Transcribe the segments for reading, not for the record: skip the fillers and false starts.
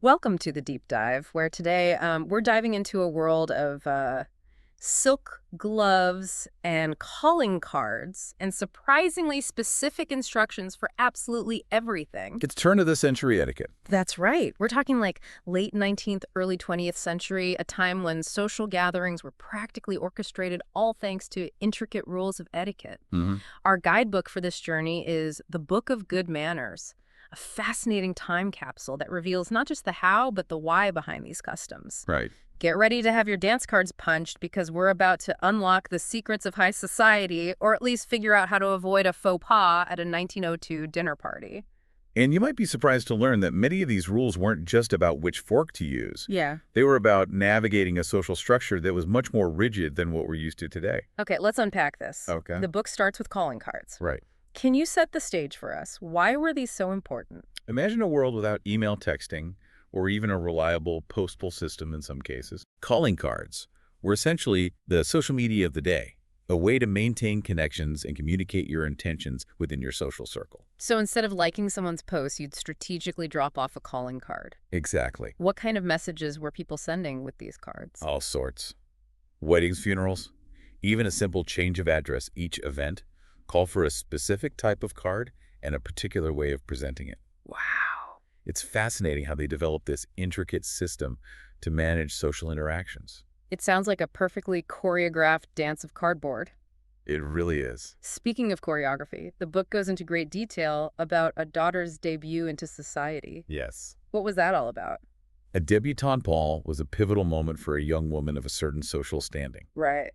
Welcome to the deep dive, where today we're diving into a world of silk gloves and calling cards and surprisingly specific instructions for absolutely everything. It's turn of the century etiquette. That's right. We're talking like late 19th, early 20th century, a time when social gatherings were practically orchestrated, all thanks to intricate rules of etiquette. Hmm. Our guidebook for this journey is The Book of Good Manners, a fascinating time capsule that reveals not just the how, but the why behind these customs. Right. Get ready to have your dance cards punched because we're about to unlock the secrets of high society, or at least figure out how to avoid a faux pas at a 1902 dinner party. And you might be surprised to learn that many of these rules weren't just about which fork to use. Yeah. They were about navigating a social structure that was much more rigid than what we're used to today. Okay, let's unpack this. Okay. The book starts with calling cards. Right. Can you set the stage for us? Why were these so important? Imagine a world without email texting or even a reliable postal system in some cases. Calling cards were essentially the social media of the day, a way to maintain connections and communicate your intentions within your social circle. So instead of liking someone's post, you'd strategically drop off a calling card. Exactly. What kind of messages were people sending with these cards? All sorts. Weddings, funerals, even a simple change of address each event call for a specific type of card and a particular way of presenting it. Wow. It's fascinating how they developed this intricate system to manage social interactions. It sounds like a perfectly choreographed dance of cardboard. It really is. Speaking of choreography, the book goes into great detail about a daughter's debut into society. Yes. What was that all about? A debutante ball was a pivotal moment for a young woman of a certain social standing. Right.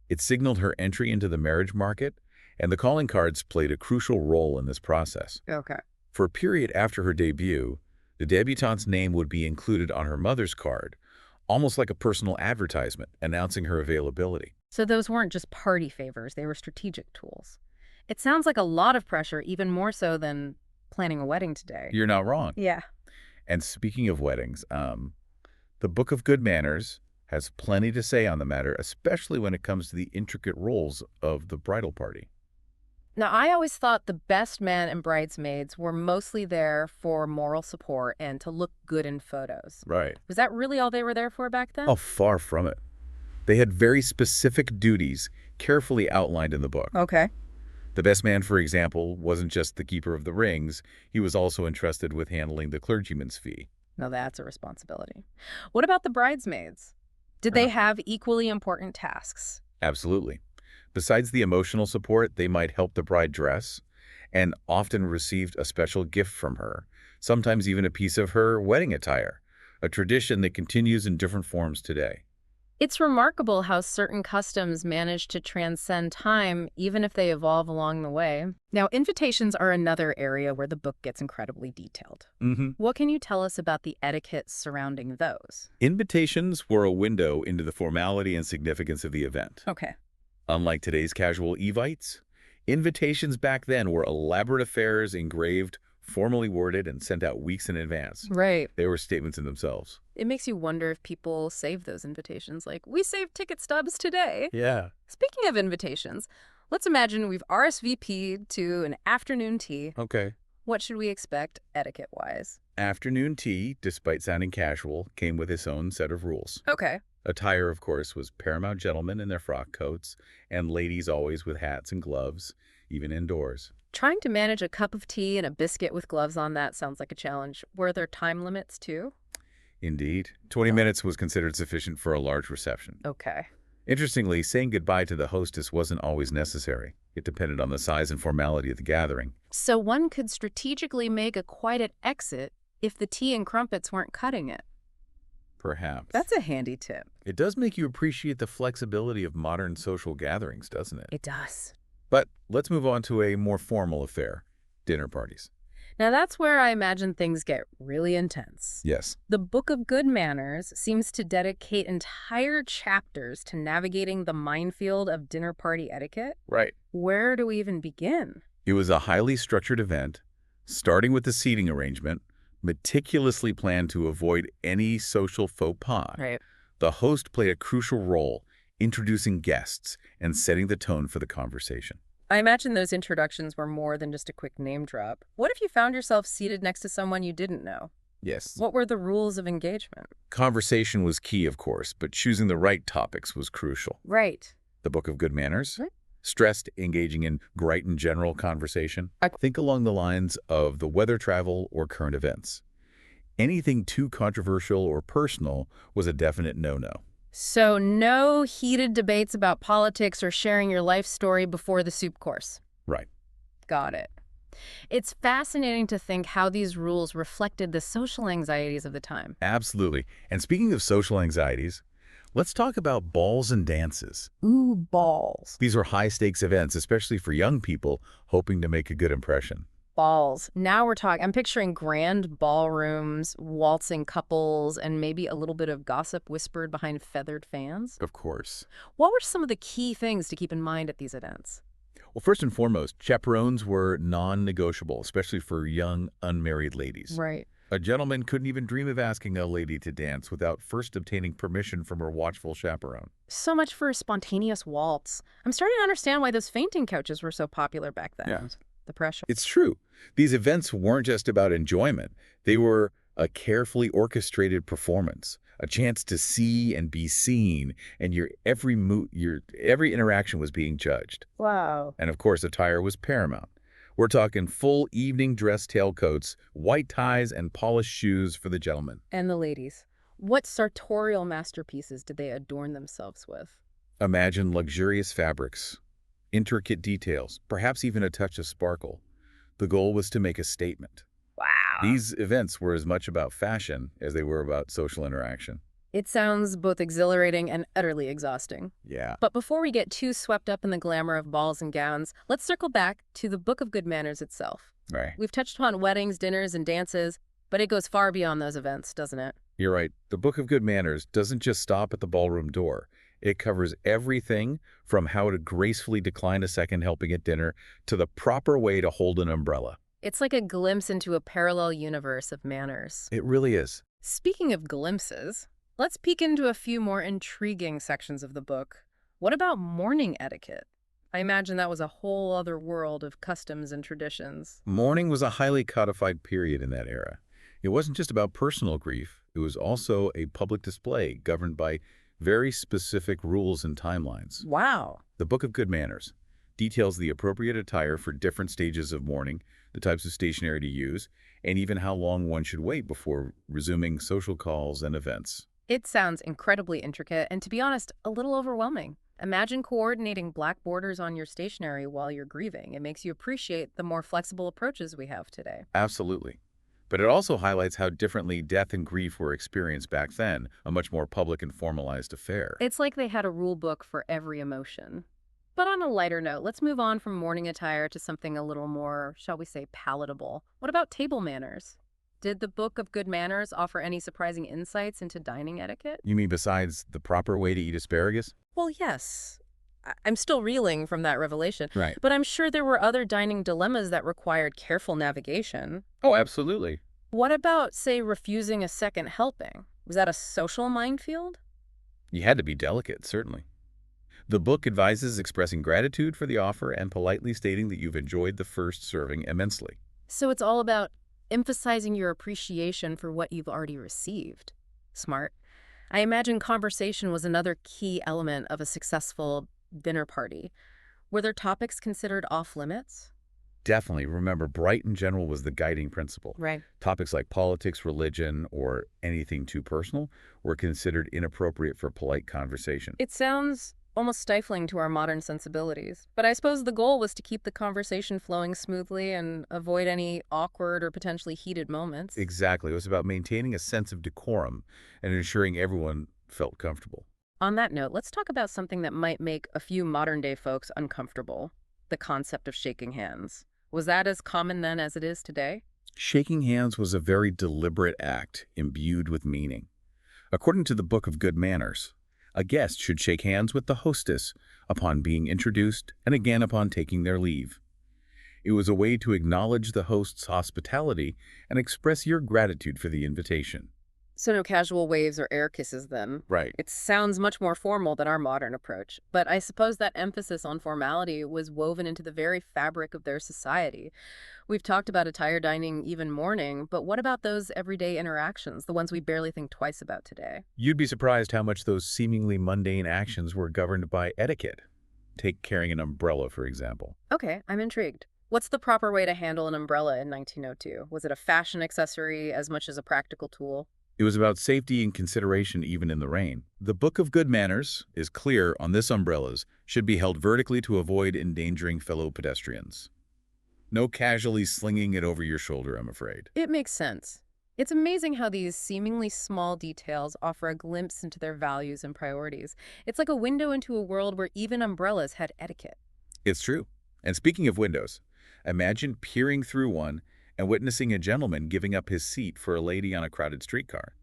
It signaled her entry into the marriage market, and the calling cards played a crucial role in this process. Okay. For a period after her debut, the debutante's name would be included on her mother's card, almost like a personal advertisement announcing her availability. So those weren't just party favors, they were strategic tools. It sounds like a lot of pressure, even more so than planning a wedding today. You're not wrong. Yeah. And speaking of weddings, the Book of Good Manners has plenty to say on the matter, especially when it comes to the intricate roles of the bridal party. Now, I always thought the best man and bridesmaids were mostly there for moral support and to look good in photos. Right. Was that really all they were there for back then? Oh, far from it. They had very specific duties carefully outlined in the book. Okay. The best man, for example, wasn't just the keeper of the rings. He was also entrusted with handling the clergyman's fee. Now that's a responsibility. What about the bridesmaids? Did they have equally important tasks? Absolutely. Besides the emotional support, they might help the bride dress and often received a special gift from her, sometimes even a piece of her wedding attire, a tradition that continues in different forms today. It's remarkable how certain customs manage to transcend time, even if they evolve along the way. Now, invitations are another area where the book gets incredibly detailed. What can you tell us about the etiquette surrounding those? Invitations were a window into the formality and significance of the event. Okay. Unlike today's casual evites, invitations back then were elaborate affairs engraved, formally worded, and sent out weeks in advance. Right. They were statements in themselves. It makes you wonder if people save those invitations, like, we saved ticket stubs today. Yeah. Speaking of invitations, let's imagine we've RSVP'd to an afternoon tea. Okay. What should we expect etiquette-wise? Afternoon tea, despite sounding casual, came with its own set of rules. Okay. Attire, of course, was paramount: gentlemen in their frock coats, and ladies always with hats and gloves, even indoors. Trying to manage a cup of tea and a biscuit with gloves on that sounds like a challenge. Were there time limits, too? Indeed. 20 minutes was considered sufficient for a large reception. Okay. Interestingly, saying goodbye to the hostess wasn't always necessary. It depended on the size and formality of the gathering. So one could strategically make a quiet exit if the tea and crumpets weren't cutting it. Perhaps. That's a handy tip. It does make you appreciate the flexibility of modern social gatherings, doesn't it? It does. But let's move on to a more formal affair: dinner parties. Now that's where I imagine things get really intense. Yes. The Book of Good Manners seems to dedicate entire chapters to navigating the minefield of dinner party etiquette. Right. Where do we even begin? It was a highly structured event, starting with the seating arrangement, meticulously planned to avoid any social faux pas. Right. The host played a crucial role, introducing guests and setting the tone for the conversation. I imagine those introductions were more than just a quick name drop. What if you found yourself seated next to someone you didn't know? Yes. What were the rules of engagement? Conversation was key, of course, but choosing the right topics was crucial. Right. The Book of Good Manners Right. stressed engaging in bright and general conversation. Think along the lines of the weather, travel, or current events. Anything too controversial or personal was a definite no-no. So no heated debates about politics or sharing your life story before the soup course. Right. Got it. It's fascinating to think how these rules reflected the social anxieties of the time. Absolutely. And speaking of social anxieties, let's talk about balls and dances. Ooh, balls. These were high-stakes events, especially for young people hoping to make a good impression. Balls. Now we're talking, I'm picturing grand ballrooms, waltzing couples, and maybe a little bit of gossip whispered behind feathered fans. Of course. What were some of the key things to keep in mind at these events? Well, first and foremost, chaperones were non-negotiable, especially for young, unmarried ladies. Right. A gentleman couldn't even dream of asking a lady to dance without first obtaining permission from her watchful chaperone. So much for a spontaneous waltz. I'm starting to understand why those fainting couches were so popular back then. Yeah. The pressure. It's true. These events weren't just about enjoyment. They were a carefully orchestrated performance, a chance to see and be seen, and your every interaction was being judged. Wow. And of course, attire was paramount. We're talking full evening dress tailcoats, white ties, and polished shoes for the gentlemen. And the ladies. What sartorial masterpieces did they adorn themselves with? Imagine luxurious fabrics, intricate details, perhaps even a touch of sparkle. The goal was to make a statement. Wow. These events were as much about fashion as they were about social interaction. It sounds both exhilarating and utterly exhausting. Yeah. But before we get too swept up in the glamour of balls and gowns, let's circle back to the Book of Good Manners itself. Right. We've touched upon weddings, dinners, and dances, but it goes far beyond those events, doesn't it? You're right. The Book of Good Manners doesn't just stop at the ballroom door. It covers everything from how to gracefully decline a second helping at dinner to the proper way to hold an umbrella. It's like a glimpse into a parallel universe of manners. It really is. Speaking of glimpses, let's peek into a few more intriguing sections of the book. What about mourning etiquette? I imagine that was a whole other world of customs and traditions. Mourning was a highly codified period in that era. It wasn't just about personal grief. It was also a public display governed by very specific rules and timelines. Wow. The Book of Good Manners details the appropriate attire for different stages of mourning, the types of stationery to use, and even how long one should wait before resuming social calls and events. It sounds incredibly intricate and, to be honest, a little overwhelming. Imagine coordinating black borders on your stationery while you're grieving. It makes you appreciate the more flexible approaches we have today. Absolutely. But it also highlights how differently death and grief were experienced back then, a much more public and formalized affair. It's like they had a rule book for every emotion. But on a lighter note, let's move on from mourning attire to something a little more, shall we say, palatable. What about table manners? Did the Book of Good Manners offer any surprising insights into dining etiquette? You mean besides the proper way to eat asparagus? Well, yes. I'm still reeling from that revelation. Right. But I'm sure there were other dining dilemmas that required careful navigation. Oh, absolutely. What about, say, refusing a second helping? Was that a social minefield? You had to be delicate, certainly. The book advises expressing gratitude for the offer and politely stating that you've enjoyed the first serving immensely. So it's all about emphasizing your appreciation for what you've already received. Smart. I imagine conversation was another key element of a successful dinner party. Were there topics considered off limits? Definitely. Remember, bright in general was the guiding principle. Right. Topics like politics, religion, or anything too personal were considered inappropriate for polite conversation. It sounds almost stifling to our modern sensibilities. But I suppose the goal was to keep the conversation flowing smoothly and avoid any awkward or potentially heated moments. Exactly. It was about maintaining a sense of decorum and ensuring everyone felt comfortable. On that note, let's talk about something that might make a few modern-day folks uncomfortable: the concept of shaking hands. Was that as common then as it is today? Shaking hands was a very deliberate act imbued with meaning. According to the Book of Good Manners, a guest should shake hands with the hostess upon being introduced and again upon taking their leave. It was a way to acknowledge the host's hospitality and express your gratitude for the invitation. So no casual waves or air kisses then. Right. It sounds much more formal than our modern approach, but I suppose that emphasis on formality was woven into the very fabric of their society. We've talked about attire dining, even mourning, but what about those everyday interactions, the ones we barely think twice about today? You'd be surprised how much those seemingly mundane actions were governed by etiquette. Take carrying an umbrella, for example. Okay, I'm intrigued. What's the proper way to handle an umbrella in 1902? Was it a fashion accessory as much as a practical tool? It was about safety and consideration even in the rain. The Book of Good Manners is clear on this: umbrellas should be held vertically to avoid endangering fellow pedestrians. No casually slinging it over your shoulder, I'm afraid. It makes sense. It's amazing how these seemingly small details offer a glimpse into their values and priorities. It's like a window into a world where even umbrellas had etiquette. It's true. And speaking of windows, imagine peering through one and witnessing a gentleman giving up his seat for a lady on a crowded streetcar.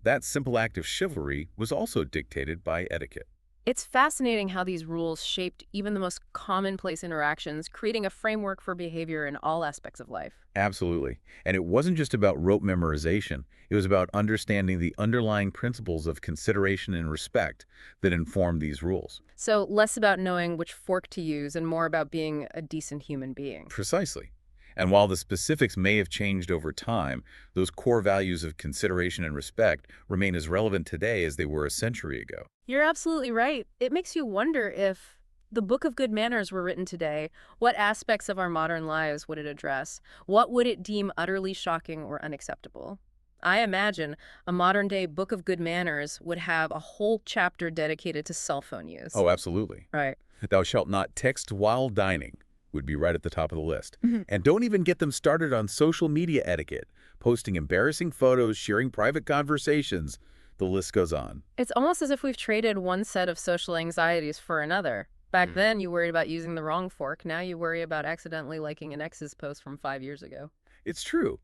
That simple act of chivalry was also dictated by etiquette. It's fascinating how these rules shaped even the most commonplace interactions, creating a framework for behavior in all aspects of life. Absolutely. And it wasn't just about rote memorization. It was about understanding the underlying principles of consideration and respect that informed these rules. So less about knowing which fork to use and more about being a decent human being. Precisely. And while the specifics may have changed over time, those core values of consideration and respect remain as relevant today as they were a century ago. You're absolutely right. It makes you wonder if the Book of Good Manners were written today, what aspects of our modern lives would it address? What would it deem utterly shocking or unacceptable? I imagine a modern-day Book of Good Manners would have a whole chapter dedicated to cell phone use. Oh, absolutely. Right. Thou shalt not text while dining would be right at the top of the list. Mhm. And don't even get them started on social media etiquette, posting embarrassing photos, sharing private conversations. The list goes on. It's almost as if we've traded one set of social anxieties for another. Back then, you worried about using the wrong fork. Now you worry about accidentally liking an ex's post from 5 years ago. It's true,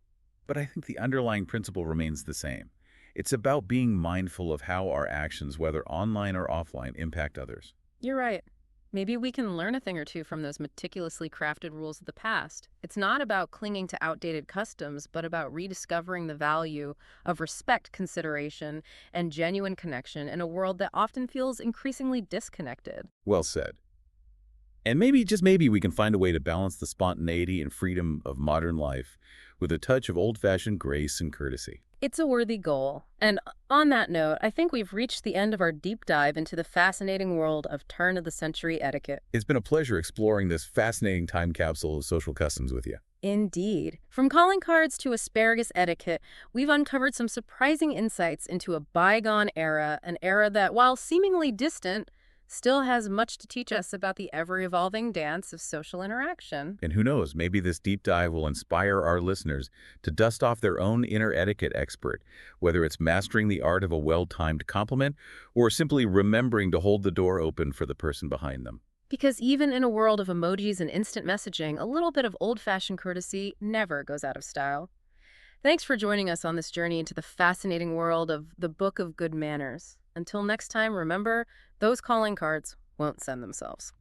but I think the underlying principle remains the same. It's about being mindful of how our actions, whether online or offline, impact others. You're right. Maybe we can learn a thing or two from those meticulously crafted rules of the past. It's not about clinging to outdated customs, but about rediscovering the value of respect, consideration, and genuine connection in a world that often feels increasingly disconnected. Well said. And maybe, just maybe, we can find a way to balance the spontaneity and freedom of modern life with a touch of old-fashioned grace and courtesy. It's a worthy goal. And on that note, I think we've reached the end of our deep dive into the fascinating world of turn-of-the-century etiquette. It's been a pleasure exploring this fascinating time capsule of social customs with you. Indeed. From calling cards to asparagus etiquette, we've uncovered some surprising insights into a bygone era, an era that, while seemingly distant, still has much to teach us about the ever-evolving dance of social interaction. And who knows, maybe this deep dive will inspire our listeners to dust off their own inner etiquette expert, whether it's mastering the art of a well-timed compliment or simply remembering to hold the door open for the person behind them. Because even in a world of emojis and instant messaging, a little bit of old-fashioned courtesy never goes out of style. Thanks for joining us on this journey into the fascinating world of the Book of Good Manners. Until next time, remember, those calling cards won't send themselves.